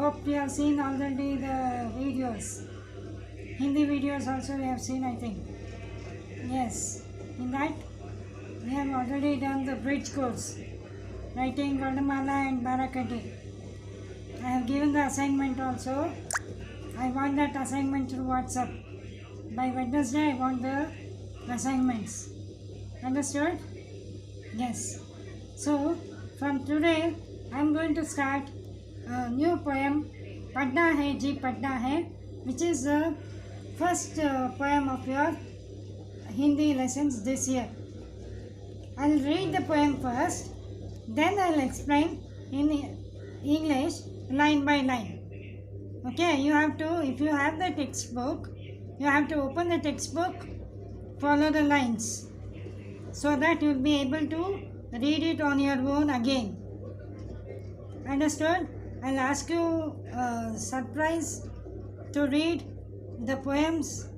Hope you have seen already the videos. Hindi videos also we have seen, I think. Yes, in that we have already done the bridge course, writing Varnamala and Barakati. I have given the assignment also. I want that assignment through WhatsApp. By Wednesday I want the assignments. Understood? Yes. So from today I am going to start a new poem, Padna Hai Ji Padna Hai, which is the first poem of your Hindi lessons this year. I will read the poem first, then I will explain in English line by line. Okay, you have to, if you have the textbook, you have to open the textbook, follow the lines, so that you will be able to read it on your own again. Understood? I will ask you surprise to read the poems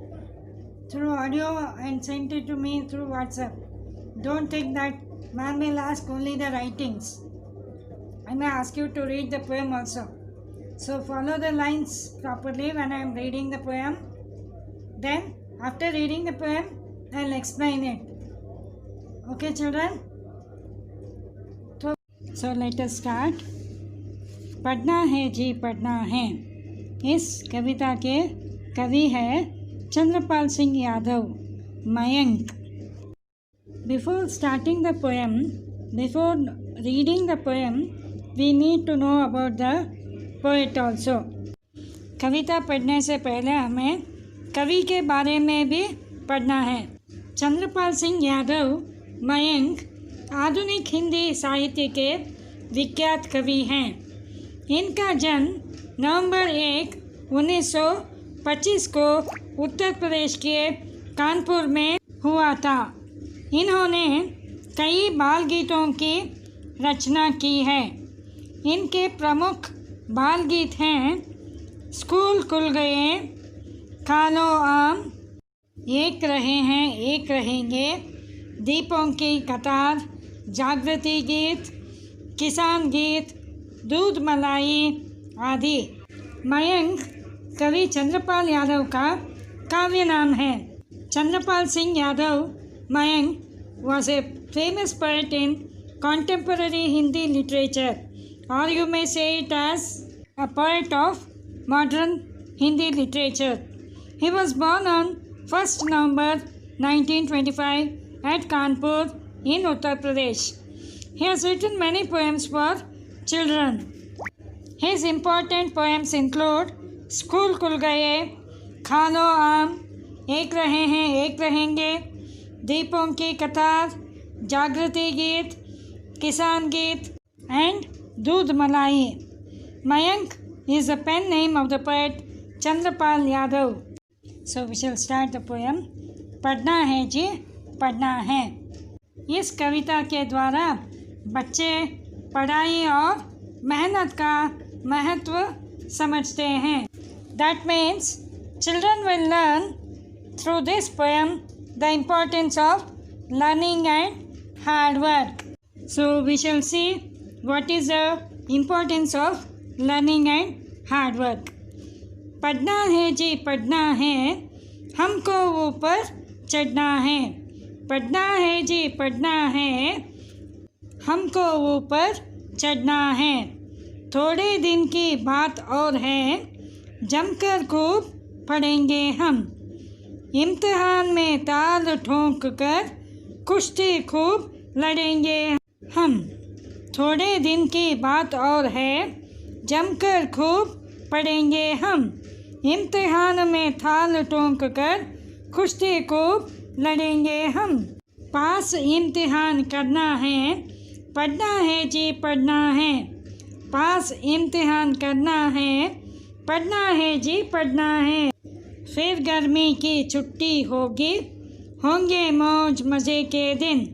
through audio and send it to me through WhatsApp. Don't think that ma'am will ask only the writings. I may ask you to read the poem also. So follow the lines properly when I am reading the poem. Then after reading the poem, I will explain it. Okay children? So let us start. पढ़ना है जी पढ़ना है. इस कविता के कवि है Chandrapal Singh Yadav, Mayank. Before starting the poem, before reading the poem, we need to know about the poet also. कविता पढ़ने से पहले हमें कवि के बारे में भी पढ़ना है. चंद्रपाल सिंह यादव, मयंक आधुनिक हिंदी साहित्य के विख्यात कवि हैं. इनका जन्म नवंबर 1, 1925 को उत्तर प्रदेश के कानपुर में हुआ था. इन्होंने कई बाल गीतों की रचना की है. इनके प्रमुख बाल गीत हैं स्कूल खुल गए, खा लो आम, एक रहे हैं एक रहेंगे, दीपों की कतार, जागृति गीत, किसान गीत, दूध मलाई आदि. मयंक कवि चंद्रपाल यादव का काव्य नाम है. Chandrapal Singh Yadav Mayank was a famous poet in contemporary Hindi literature, or you may say it as a poet of modern Hindi literature. He was born on 1st November 1925 at Kanpur in Uttar Pradesh. He has written many poems for children. His important poems include school खुल गए, खा लो आम, एक रहे हैं एक रहेंगे, दीपों की कतार, जागृति गीत, किसान गीत and दूध मलाई. Mayank is the pen name of the poet Chandrapal Yadav. So we shall start the poem. पढ़ना है जी पढ़ना है. इस कविता के द्वारा बच्चे पढ़ाई और मेहनत का महत्व समझते हैं. That means children will learn through this poem the importance of learning and hard work. So we shall see what is the importance of learning and hard work. पढ़ना है जी पढ़ना है, हमको ऊपर चढ़ना है. पढ़ना है जी पढ़ना है, हमको ऊपर चढ़ना है. थोड़े दिन की बात और है, जमकर खूब पढ़ेंगे हम. इम्तिहान में ताल ठोंक कर कुश्ती खूब लड़ेंगे हम. थोड़े दिन की बात और है, जमकर खूब पढ़ेंगे हम. इम्तिहान में ताल ठोंक कर कुश्ती खूब लड़ेंगे हम. पास इम्तिहान करना है, पढ़ना है जी पढ़ना है. पास इम्तिहान करना है, पढ़ना है जी पढ़ना है. फिर गर्मी की छुट्टी होगी, होंगे मौज मज़े के दिन.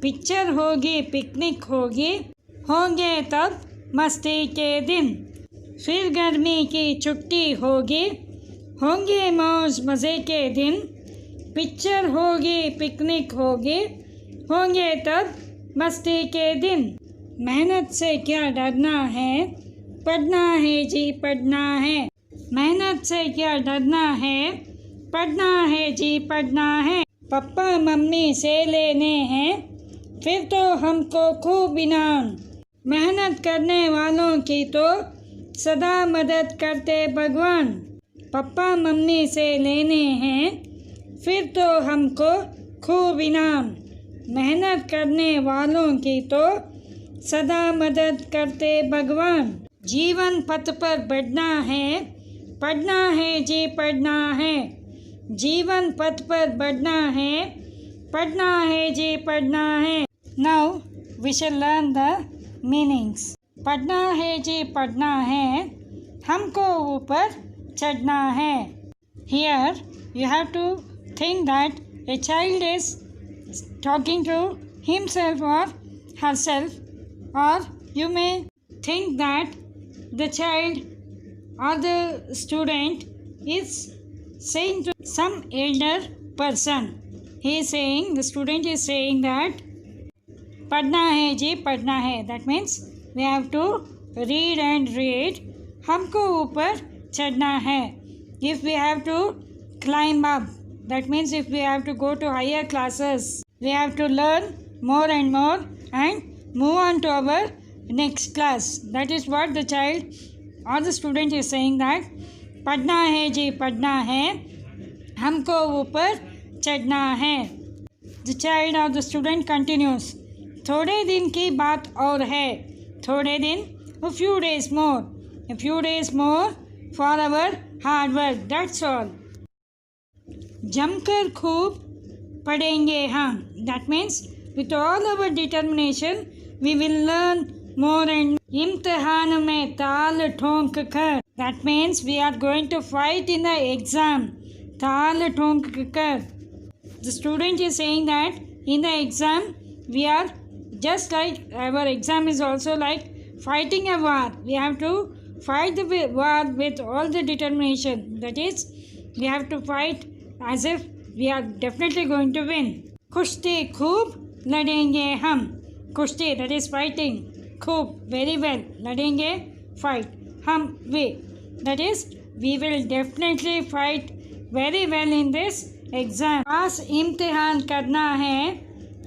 पिक्चर होगी पिकनिक होगी, होंगे तब मस्ती के दिन. फिर गर्मी की छुट्टी होगी, होंगे मौज मज़े के दिन. पिक्चर होगी पिकनिक होगी, होंगे तब मस्ती के दिन. मेहनत से क्या डरना है, पढ़ना है जी पढ़ना है। मेहनत से क्या डरना है, पढ़ना है जी पढ़ना है। पप्पा मम्मी से लेने हैं फिर तो हमको खूब इनाम। मेहनत करने वालों की तो सदा मदद करते भगवान। पप्पा मम्मी से लेने हैं फिर तो हमको खूब इनाम। मेहनत करने वालों की तो सदा मदद करते भगवान। जीवन पथ पर बढ़ना है, पढ़ना है जी पढ़ना है। जीवन पथ पर बढ़ना है, पढ़ना है जी पढ़ना है। Now we shall learn the meanings. पढ़ना है जी पढ़ना है, हमको ऊपर चढ़ना है। Here you have to think that a child is talking to himself or herself, or you may think that the child or the student is saying to some elder person. He is saying, the student is saying that पढ़ना है जी पढ़ना है. That means we have to read and read. हमको ऊपर चढ़ना है. If we have to climb up, that means if we have to go to higher classes, we have to learn more and more and move on to our next class. That is what the child or the student is saying, that पढ़ना है जी पढ़ना है, हमको ऊपर चढ़ना है. The child or the student continues. थोड़े दिन की बात और है. थोड़े दिन, a few days more. A few days more for our hard work. That's all. जमकर खूब पढ़ेंगे हम. That means with all our determination we will learn more and इम्तिहान में ताल ठोंक कर. That means we are going to fight in the exam. ताल ठोंक कर. The student is saying that in the exam we are just like our exam is also like fighting a war. We have to fight the war with all the determination. That is, we have to fight as if we are definitely going to win. कुश्ती खूब लड़ेंगे हम. कुश्ती, that is fighting. खूब, very well. लड़ेंगे, fight. हम, we. That is, we will definitely fight very well in this exam. पास इम्तिहान करना है,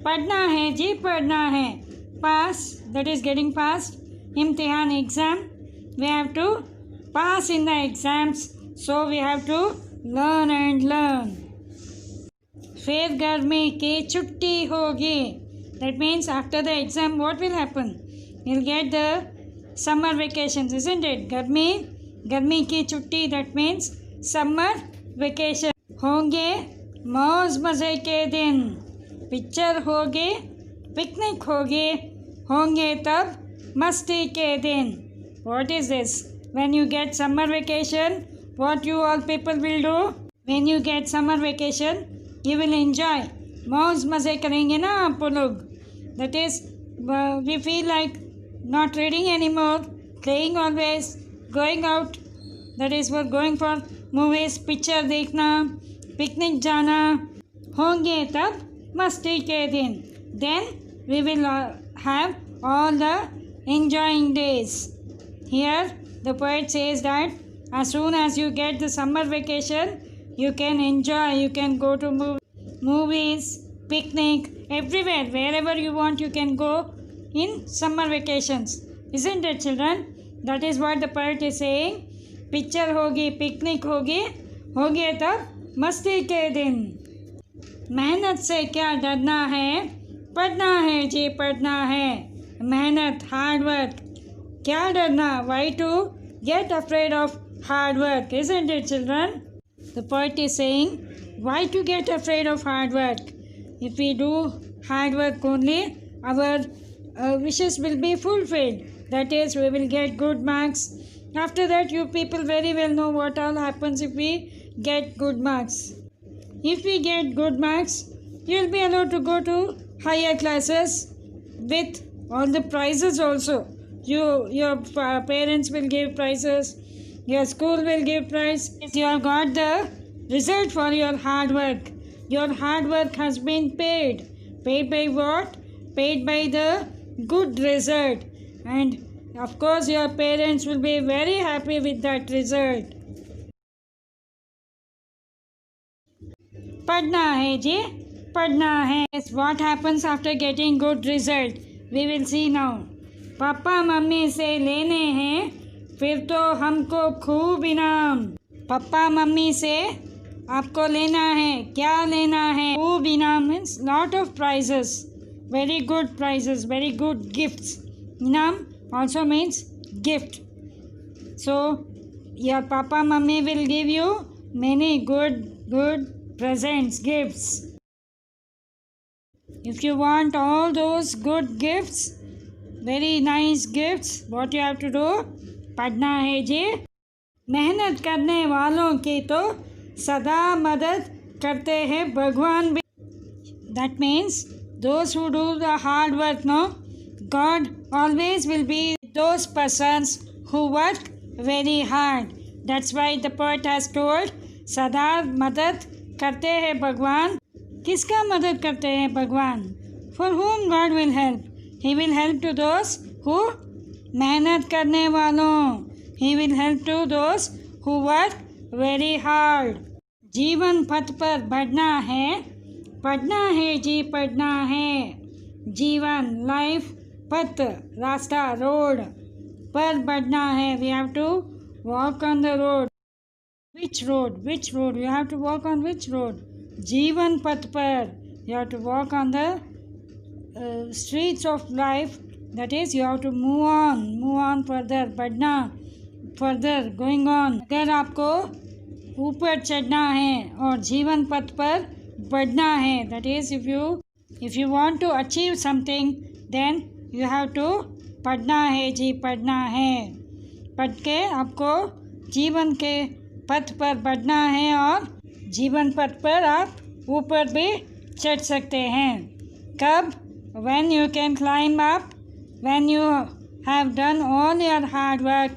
पढ़ना है जी पढ़ना है. Pass, that is getting passed. इम्तिहान, exam. We have to pass in the exams, so we have to learn and learn. फिर गर्मी की छुट्टी होगी. That means after the exam what will happen? You'll get the summer vacations, isn't it? गर्मी की छुट्टी, that means summer vacation. होंगे मौज मज़े के दिन. पिक्चर होगी, पिकनिक होगी, होंगे तब मस्ती के दिन. What is this? When you get summer vacation, what you all people will do? When you get summer vacation, you will enjoy. मौज मज़े करेंगे ना आप लोग. That is, we feel like not reading anymore, playing always, going out. That is, we're going for movies, picture देखना, picnic जाना. होंगे तब मस्ती के दिन. Then we will have all the enjoying days. Here the poet says that as soon as you get the summer vacation, you can enjoy, you can go to movies, picnic, everywhere, wherever you want you can go in summer vacations. Isn't it, children? That is what the poet is saying. Picture होगी, picnic होगी, होंगे तब मस्ती के दिन. मेहनत से क्या डरना है, पढ़ना है जी पढ़ना है. मेहनत, हार्ड वर्क. क्या डरना, why to get afraid of hard work, isn't it, children? The poet is saying, why to get afraid of hard work? If we do hard work only, our wishes will be fulfilled. That is, we will get good marks. After that, you people very well know what all happens if we get good marks. If we get good marks, you will be allowed to go to higher classes with all the prizes also. Your parents will give prizes, your school will give prize. You have got the result for your hard work. Your hard work has been paid. Paid by what? Paid by the good result. And Of course, your parents will be very happy with that result. पढ़ना है जी, पढ़ना है. What happens after getting good result? We will see now. Papa mummy से लेने हैं फिर तो हमको खूब इनाम. पापा मम्मी से आपको लेना है, क्या लेना है? खूब इनाम means lot of prizes, very good prizes, very good gifts. Inam also means gift. So your papa mummy will give you many good presents, gifts. If you want all those good gifts, very nice gifts, what you have to do? पढ़ना है जी. मेहनत करने वालों की तो सदा मदद करते हैं भगवान भी. That means those who do the hard work, no, God always will be those persons who work very hard. That's why the poet has told, सदा मदद करते हैं भगवान. किसका मदद करते हैं भगवान? For whom God will help? He will help to those who मेहनत करने वालों. He will help to those who work very hard. जीवन पथ पर बढ़ना है, पढ़ना है जी, पढ़ना है. जीवन लाइफ, पथ रास्ता, रोड पर बढ़ना है. We have to walk on the road. Which road? Which road? You have to walk on which road? जीवन पथ पर. You have to walk on the streets of life. That is, you have to move on further. बढ़ना, further, going on. अगर आपको ऊपर चढ़ना है और जीवन पथ पर बढ़ना है, that is, if you want to achieve something, then you have to पढ़ना है जी, पढ़ना है. पढ़ के आपको जीवन के पथ पर बढ़ना है और जीवन पथ पर आप ऊपर भी चढ़ सकते हैं. कब? When you can climb up, when you have done all your hard work,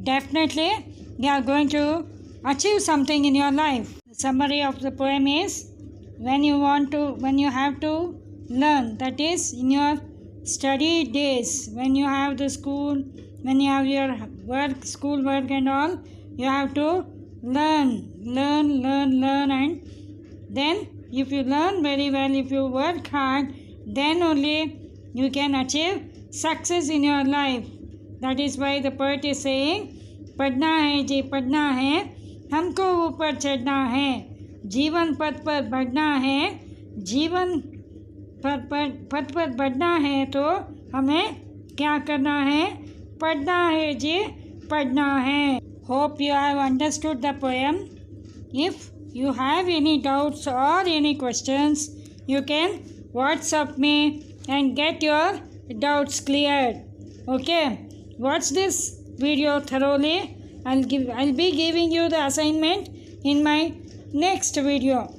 definitely you are going to achieve something in your life. The summary of the poem is, when you have to learn, that is in your study days, when you have the school, when you have your work, school work and all, you have to learn, and then if you learn very well, if you work hard, then only you can achieve success in your life. That is why the poet is saying, पढ़ना है जी, पढ़ना है, हमको ऊपर चढ़ना है. जीवन पथ पर बढ़ना है. जीवन पथ पर बढ़ना है तो हमें क्या करना है? पढ़ना है जी, पढ़ना है. Hope you have understood the poem. If you have any doubts or any questions, you can WhatsApp me and get your doubts cleared. Okay, watch this video thoroughly. I'll be giving you the assignment in my next video.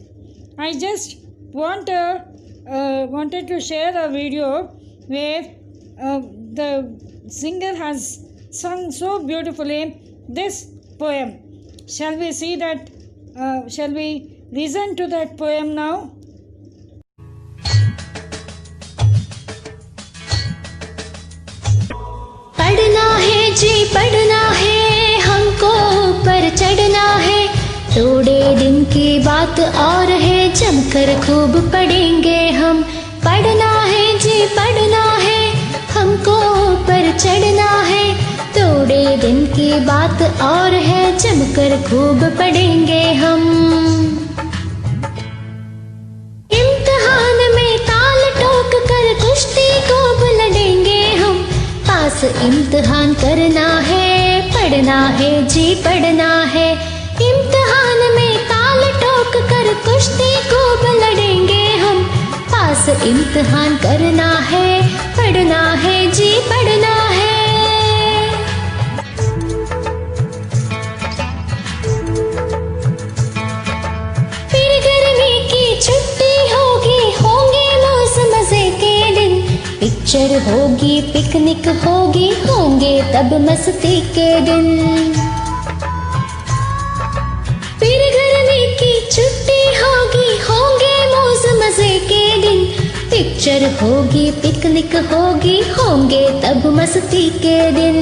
I just wanted to share a video where the singer has sung so beautifully this poem. Shall we see that? Shall we listen to that poem now? पढ़ना है जी, पढ़ना है, हमको ऊपर चढ़ना है. थोड़े दिन की बात और है, जमकर खूब पढ़ेंगे हम. पढ़ना है जी, पढ़ना है, हमको ऊपर चढ़ना है. थोड़े दिन की बात और है, जमकर खूब पढ़ेंगे हम. इम्तिहान में ताल ठोक कर कुश्ती खूब लड़ेंगे हम. पास इम्तिहान करना है, पढ़ना है जी, पढ़ना है. इम्तिहान में ताल ठोक कर कुश्ती खूब लड़ेंगे हम. पास इम्तिहान करना है, पढ़ना है जी, पढ़ना है. फिर गर्मी की छुट्टी होगी, होंगे मौज मजे के दिन. पिक्चर होगी, पिकनिक होगी, होंगे तब मस्ती के दिन. फिर गर्मी की छुट्टी होगी, होंगे मौज मजे के दिन. पिक्चर होगी, पिकनिक होगी, होंगे तब मस्ती के दिन।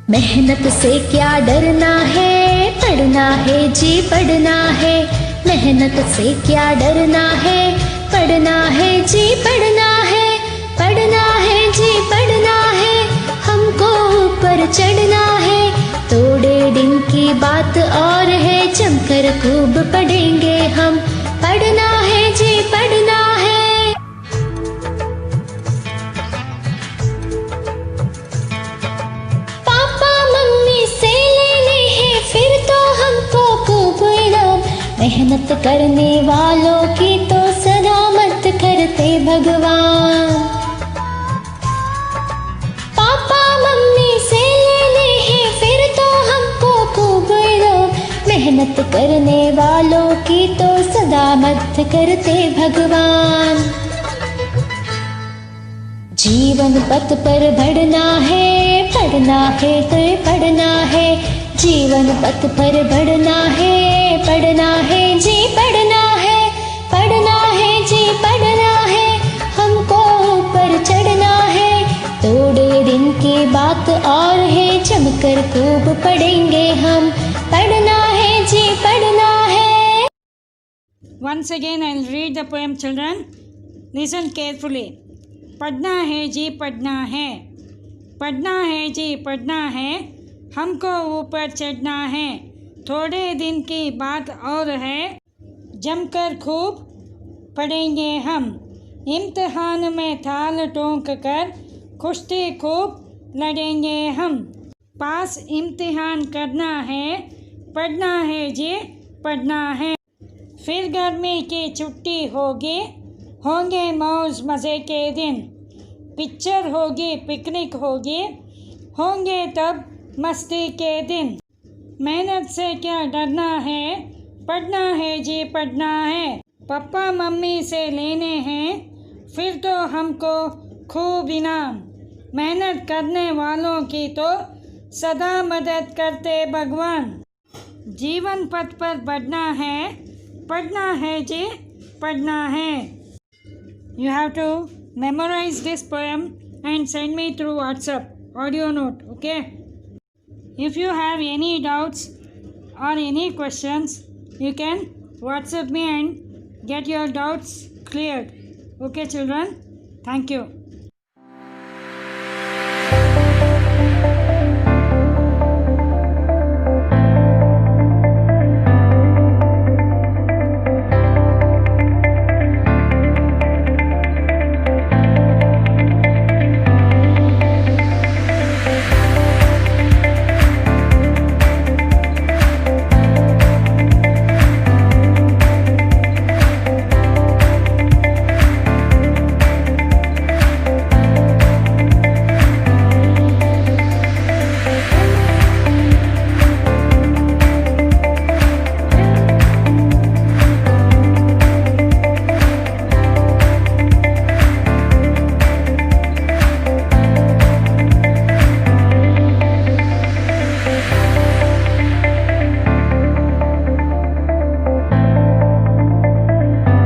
मेहनत से क्या डरना है, पढ़ना है जी पढ़ना है। मेहनत से क्या डरना है, पढ़ना है जी पढ़ना है। पढ़ना है जी पढ़ना है, हमको ऊपर चढ़ना है। थोड़े दिन की बात और है, जमकर खूब पढ़ेंगे हम। पढ़ना है जी पढ़ना है। पापा मम्मी से लेने हैं फिर तो हमको खूब इनाम। मेहनत करने वालों की तो सलामत करते भगवान। पापा मम्मी से लेने हैं फिर तो हमको खूब इनाम। मेहनत करने वालों की तो सलामत करते भगवान। जीवन पथ पर बढ़ना है, पढ़ना है तो पढ़ना है। जीवन पथ पर बढ़ना है, पढ़ना है जी पढ़ना है। पढ़ना है जी पढ़ना है, हमको ऊपर चढ़ना है। थोड़े दिन की बात और है, जमकर खूब पढ़ेंगे हम। पढ़ना है जी पढ़ना है। Once again I'll read the poem, children. Listen carefully. पढ़ना है जी पढ़ना है, पढ़ना है जी पढ़ना है, हमको ऊपर चढ़ना है। थोड़े दिन की बात और है, जमकर खूब पढ़ेंगे हम। इम्तिहान में ताल ठोक कर कुश्ती खूब लड़ेंगे हम। पास इम्तिहान करना है, पढ़ना है जी पढ़ना है। फिर गर्मी की छुट्टी होगी, होंगे मौज मज़े के दिन। पिक्चर होगी, पिकनिक होगी, होंगे तब मस्ती के दिन। मेहनत से क्या डरना है, पढ़ना है जी पढ़ना है। पापा मम्मी से लेने हैं फिर तो हमको खूब इनाम। मेहनत करने वालों की तो सदा मदद करते भगवान। जीवन पथ पर बढ़ना है, पढ़ना है जी पढ़ना है। You have to memorize this poem and send me through WhatsApp audio note, okay? If you have any doubts or any questions, you can WhatsApp me and get your doubts cleared. Okay, children? Thank you.